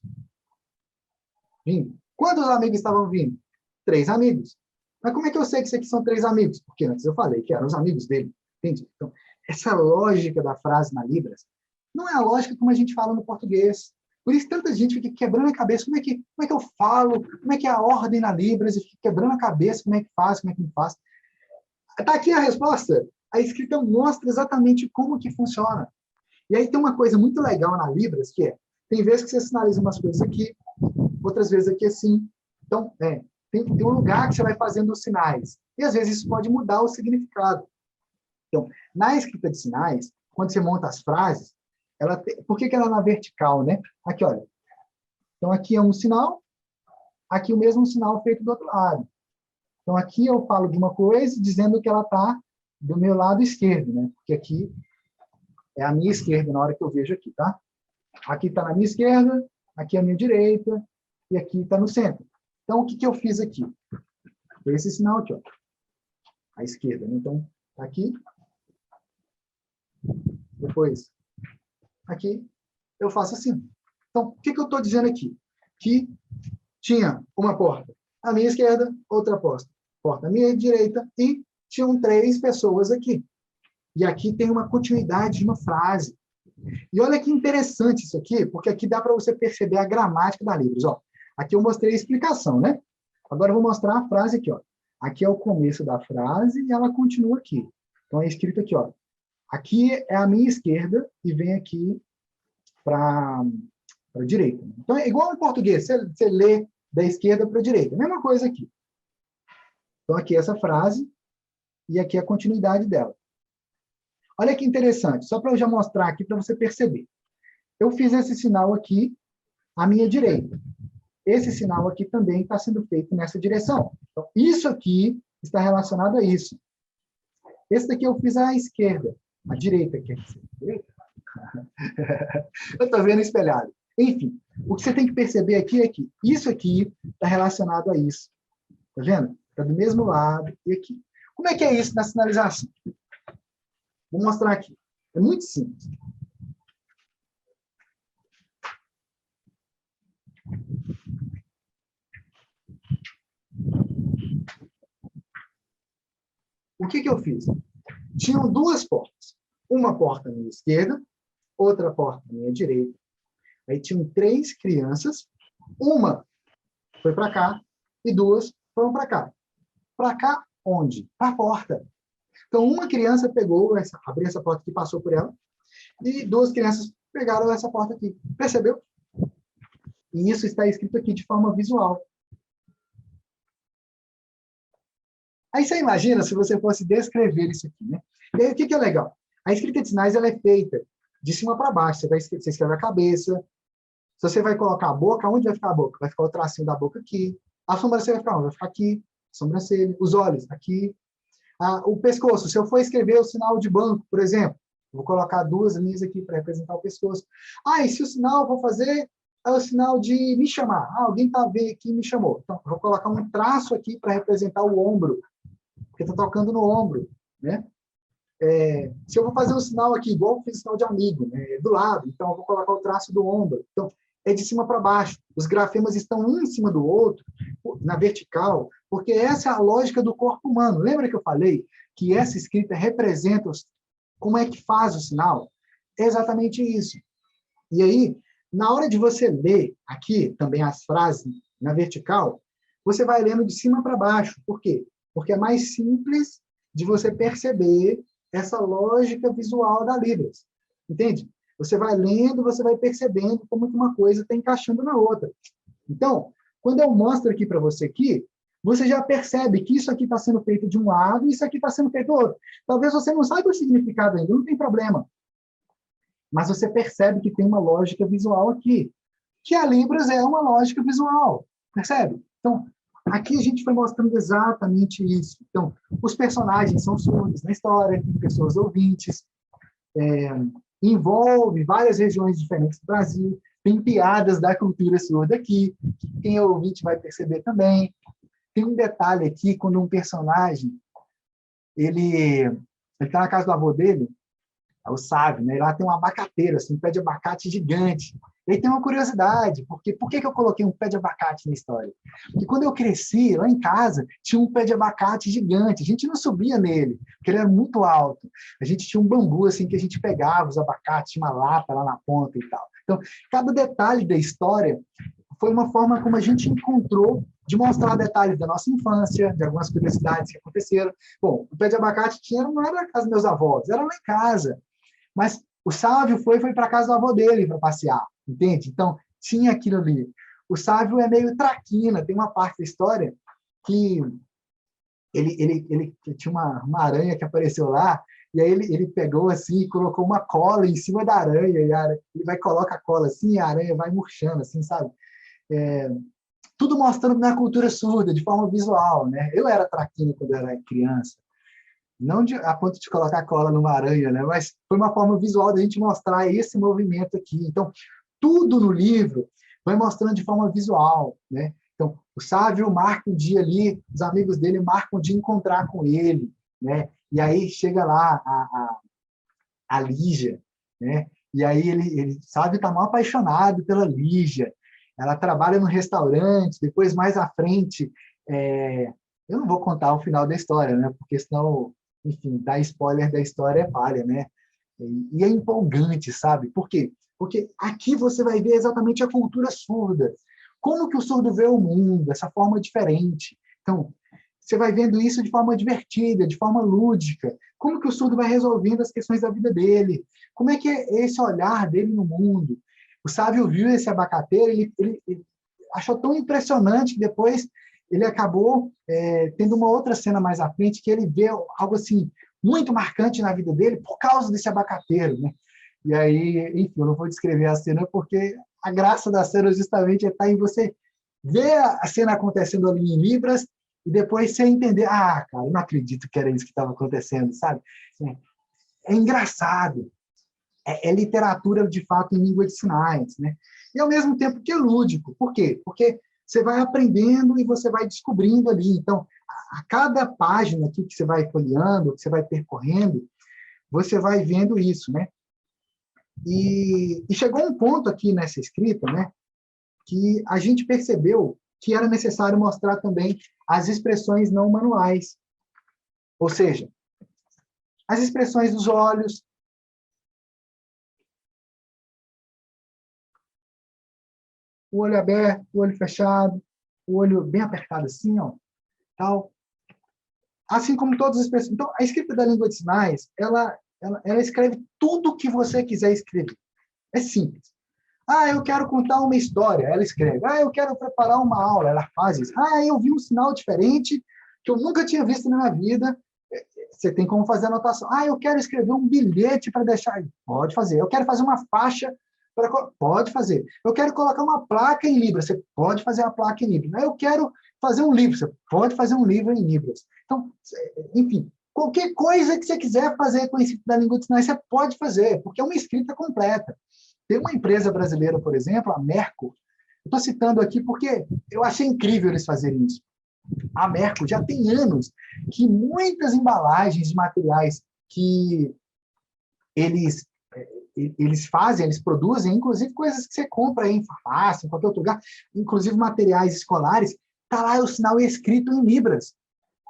vindo. Quantos amigos estavam vindo? 3 amigos. Mas como é que eu sei que isso aqui são 3 amigos? Porque antes eu falei que eram os amigos dele. Entende? Então, essa lógica da frase na Libras não é a lógica como a gente fala no português. Por isso, tanta gente fica quebrando a cabeça. Como é que eu falo? Como é que é a ordem na Libras? E fica quebrando a cabeça. Como é que faz? Como é que não faz? Está aqui a resposta. A escrita mostra exatamente como que funciona. E aí tem uma coisa muito legal na Libras, que é, tem vezes que você sinaliza umas coisas aqui, outras vezes aqui assim. Então, tem um lugar que você vai fazendo os sinais. E às vezes isso pode mudar o significado. Então, na escrita de sinais, quando você monta as frases, por que ela é na vertical, né? Aqui, olha. Então, aqui é um sinal, aqui o mesmo sinal feito do outro lado. Então, aqui eu falo de uma coisa dizendo que ela está do meu lado esquerdo, né? Porque aqui é a minha esquerda na hora que eu vejo aqui, tá? Aqui está na minha esquerda, aqui é a minha direita, e aqui está no centro. Então, o que eu fiz aqui? Foi esse sinal aqui, ó. À esquerda, né? Então, aqui. Depois, aqui, eu faço assim. Então, o que eu estou dizendo aqui? Que tinha uma porta à minha esquerda, outra porta à minha direita, e tinham 3 pessoas aqui. E aqui tem uma continuidade de uma frase. E olha que interessante isso aqui, porque aqui dá para você perceber a gramática da Libras. Ó, aqui eu mostrei a explicação, né? Agora eu vou mostrar a frase aqui. Ó. Aqui é o começo da frase e ela continua aqui. Então é escrito aqui, ó. Aqui é a minha esquerda e vem aqui para a direita. Então é igual em português, você lê da esquerda para a direita. Mesma coisa aqui. Então aqui é essa frase e aqui é a continuidade dela. Olha que interessante, só para eu já mostrar aqui para você perceber. Eu fiz esse sinal aqui à minha direita. Esse sinal aqui também está sendo feito nessa direção. Então, isso aqui está relacionado a isso. Esse daqui eu fiz à esquerda. À direita aqui. Eu estou vendo espelhado. Enfim, o que você tem que perceber aqui é que isso aqui está relacionado a isso. Está vendo? Está do mesmo lado e aqui. Como é que é isso na sinalização? Vou mostrar aqui. É muito simples. O que eu fiz? Tinham 2 portas. Uma porta à minha esquerda, outra porta à minha direita. Aí tinham 3 crianças. Uma foi para cá e 2 foram para cá. Para cá onde? Para a porta. Então, uma criança abriu essa porta que passou por ela, e 2 crianças pegaram essa porta aqui. Percebeu? E isso está escrito aqui de forma visual. Aí você imagina se você fosse descrever isso aqui, né? E aí, o que é legal? A escrita de sinais ela é feita de cima para baixo. Você escreve a cabeça. Se você vai colocar a boca, onde vai ficar a boca? Vai ficar o tracinho da boca aqui. A sobrancelha vai ficar onde? Vai ficar aqui. Sobrancelha. Os olhos, aqui. O pescoço. Se eu for escrever o sinal de banco, por exemplo, vou colocar 2 linhas aqui para representar o pescoço. E se o sinal eu vou fazer é o sinal de me chamar. Alguém está vendo aqui e me chamou. Então, eu vou colocar um traço aqui para representar o ombro, porque está tocando no ombro, né? Se eu vou fazer um sinal aqui, igual eu fiz o sinal de amigo, né, do lado, então eu vou colocar o traço do ombro. Então, é de cima para baixo. Os grafemas estão um em cima do outro, na vertical, porque essa é a lógica do corpo humano. Lembra que eu falei que essa escrita representa como é que faz o sinal? É exatamente isso. E aí, na hora de você ler aqui também as frases na vertical, você vai lendo de cima para baixo. Por quê? Porque é mais simples de você perceber essa lógica visual da Libras. Entende? Você vai lendo, você vai percebendo como que uma coisa está encaixando na outra. Então, quando eu mostro aqui para você aqui, você já percebe que isso aqui está sendo feito de um lado e isso aqui está sendo feito do outro. Talvez você não saiba o significado ainda, não tem problema. Mas você percebe que tem uma lógica visual aqui. Que a Libras é uma lógica visual. Percebe? Então, aqui a gente foi mostrando exatamente isso. Então, os personagens são surdos na história, tem pessoas ouvintes. envolve várias regiões diferentes do Brasil, tem piadas da cultura surda aqui, que quem é ouvinte vai perceber também. Tem um detalhe aqui, quando um personagem, ele está na casa do avô dele, é o Sávio, né? Lá tem um abacateiro, assim, um pé de abacate gigante. E aí tem uma curiosidade, porque por que eu coloquei um pé de abacate na história? Porque quando eu cresci, lá em casa, tinha um pé de abacate gigante. A gente não subia nele, porque ele era muito alto. A gente tinha um bambu, assim, que a gente pegava os abacates, tinha uma lata lá na ponta e tal. Então, cada detalhe da história foi uma forma como a gente encontrou de mostrar detalhes da nossa infância, de algumas curiosidades que aconteceram. Bom, o pé de abacate não era na casa dos meus avós, era lá em casa. Mas o Sávio foi para a casa do avô dele para passear, entende? Então, tinha aquilo ali. O Sávio é meio traquina, tem uma parte da história que ele tinha uma aranha que apareceu lá, e aí ele pegou assim e colocou uma cola em cima da aranha, e ele vai coloca a cola assim, e a aranha vai murchando, assim, sabe? Tudo mostrando na cultura surda, de forma visual, né? Eu era traquina quando eu era criança, não a ponto de colocar cola numa aranha, né? Mas foi uma forma visual da gente mostrar esse movimento aqui. Então, tudo no livro vai mostrando de forma visual, né? Então, o Sávio marca um dia ali, os amigos dele marcam de encontrar com ele, né? E aí chega lá a Lígia, né? E aí ele Sávio está mal apaixonado pela Lígia. Ela trabalha no restaurante, depois mais à frente, eu não vou contar o final da história, né? Porque senão, enfim, dar spoiler da história é palha, né? E é empolgante, sabe? Por quê? Porque aqui você vai ver exatamente a cultura surda. Como que o surdo vê o mundo, essa forma diferente. Então, você vai vendo isso de forma divertida, de forma lúdica. Como que o surdo vai resolvendo as questões da vida dele? Como é que é esse olhar dele no mundo? O Sávio viu esse abacateiro e ele achou tão impressionante que depois ele acabou tendo uma outra cena mais à frente que ele vê algo assim muito marcante na vida dele por causa desse abacateiro, né? E aí, enfim, eu não vou descrever a cena porque a graça da cena justamente é estar em você ver a cena acontecendo ali em Libras e depois você entender, cara, eu não acredito que era isso que estava acontecendo, sabe? É engraçado, é literatura de fato em língua de sinais, né? E ao mesmo tempo que é lúdico. Por quê? Porque você vai aprendendo e você vai descobrindo ali. Então, a cada página aqui que você vai folheando, que você vai percorrendo, você vai vendo isso, né? E chegou um ponto aqui nessa escrita, né, que a gente percebeu que era necessário mostrar também as expressões não manuais. Ou seja, as expressões dos olhos, o olho aberto, o olho fechado, o olho bem apertado assim, ó, tal. Assim como todas as expressões. Então, a escrita da língua de sinais, ela escreve tudo o que você quiser escrever. É simples. Eu quero contar uma história, ela escreve. Eu quero preparar uma aula, ela faz isso. Eu vi um sinal diferente que eu nunca tinha visto na minha vida. Você tem como fazer anotação. Eu quero escrever um bilhete para deixar. Pode fazer. Eu quero fazer uma faixa. Pode fazer. Eu quero colocar uma placa em Libras. Você pode fazer a placa em Libras. Eu quero fazer um livro. Você pode fazer um livro em Libras. Então, enfim, qualquer coisa que você quiser fazer com a escrita da língua de sinais, você pode fazer, porque é uma escrita completa. Tem uma empresa brasileira, por exemplo, a Merco. Estou citando aqui porque eu achei incrível eles fazerem isso. A Merco já tem anos que muitas embalagens de materiais que eles fazem, eles produzem, inclusive coisas que você compra em farmácia, em qualquer outro lugar, inclusive materiais escolares, está lá o sinal escrito em Libras.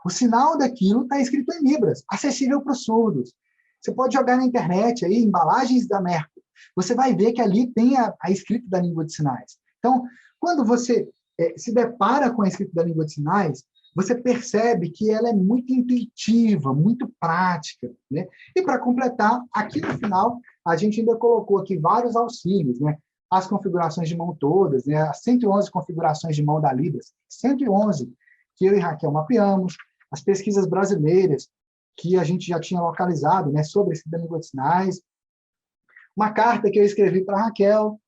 O sinal daquilo está escrito em Libras, acessível para os surdos. Você pode jogar na internet aí, embalagens da Merco. Você vai ver que ali tem a escrita da língua de sinais. Então, quando você se depara com a escrita da língua de sinais, você percebe que ela é muito intuitiva, muito prática, né? E para completar, aqui no final, a gente ainda colocou aqui vários auxílios, né? As configurações de mão todas, né? As 111 configurações de mão da Libras, 111 que eu e Raquel mapeamos, as pesquisas brasileiras que a gente já tinha localizado, né, sobre a escrita da língua de sinais, uma carta que eu escrevi para a Raquel,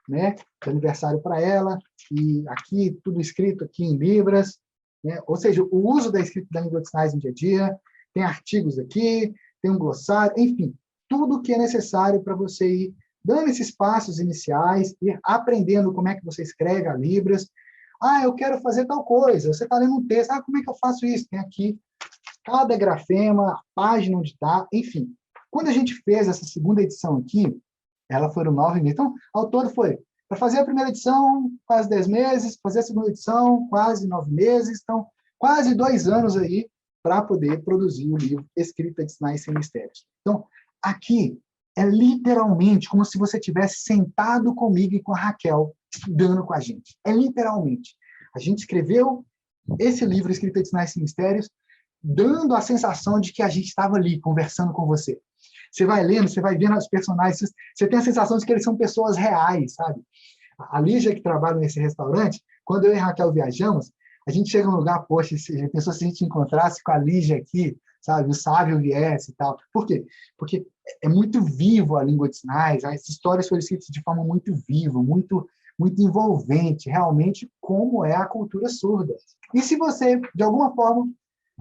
né, de aniversário para ela, e aqui, tudo escrito aqui em Libras, né, ou seja, o uso da escrita da língua de sinais no dia a dia, tem artigos aqui, tem um glossário, enfim, tudo o que é necessário para você ir dando esses passos iniciais, ir aprendendo como é que você escreve a Libras. Ah, eu quero fazer tal coisa. Você está lendo um texto. Ah, como é que eu faço isso? Tem aqui cada grafema, a página onde está, enfim. Quando a gente fez essa segunda edição aqui, ela foram 9 meses. Então, ao todo foi, para fazer a primeira edição, quase 10 meses, fazer a segunda edição, quase 9 meses. Então, quase 2 anos aí para poder produzir o livro Escrita de Sinais Sem Mistérios. Então, aqui é literalmente como se você tivesse sentado comigo e com a Raquel, estudando com a gente. É literalmente. A gente escreveu esse livro, Escrita de Sinais Sem Mistérios, dando a sensação de que a gente estava ali, conversando com você. Você vai lendo, você vai vendo os personagens, você tem a sensação de que eles são pessoas reais, sabe? A Lígia, que trabalha nesse restaurante, quando eu e a Raquel viajamos, a gente chega num lugar, poxa, a pessoa, se a gente encontrasse com a Lígia aqui, sabe, o Sávio viesse e tal. Por quê? Porque é muito vivo a língua de sinais, as histórias foram escritas de forma muito viva, muito envolvente, realmente, como é a cultura surda. E se você, de alguma forma,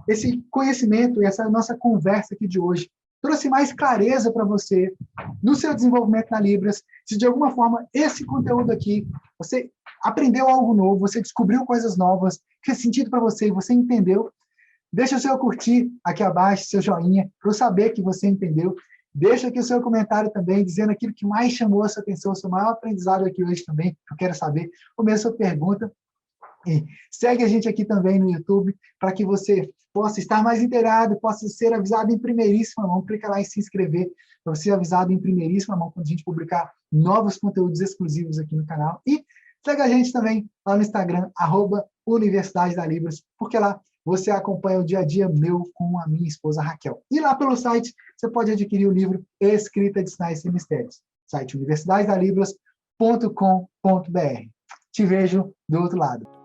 esse conhecimento e essa nossa conversa aqui de hoje trouxe mais clareza para você no seu desenvolvimento na Libras, se de alguma forma esse conteúdo aqui, você aprendeu algo novo, você descobriu coisas novas, fez sentido para você e você entendeu, deixa o seu curtir aqui abaixo, seu joinha, para eu saber que você entendeu. Deixa aqui o seu comentário também, dizendo aquilo que mais chamou a sua atenção, o seu maior aprendizado aqui hoje também, eu quero saber, ou mesmo a sua pergunta. E segue a gente aqui também no YouTube, para que você possa estar mais inteirado, possa ser avisado em primeiríssima mão. Clica lá em se inscrever, para você ser avisado em primeiríssima mão quando a gente publicar novos conteúdos exclusivos aqui no canal. E segue a gente também lá no Instagram, @Universidade da Libras, porque lá você acompanha o dia a dia meu com a minha esposa Raquel. E lá pelo site, você pode adquirir o livro Escrita de Sinais Sem Mistérios. Site universidadedalibras.com.br. Te vejo do outro lado.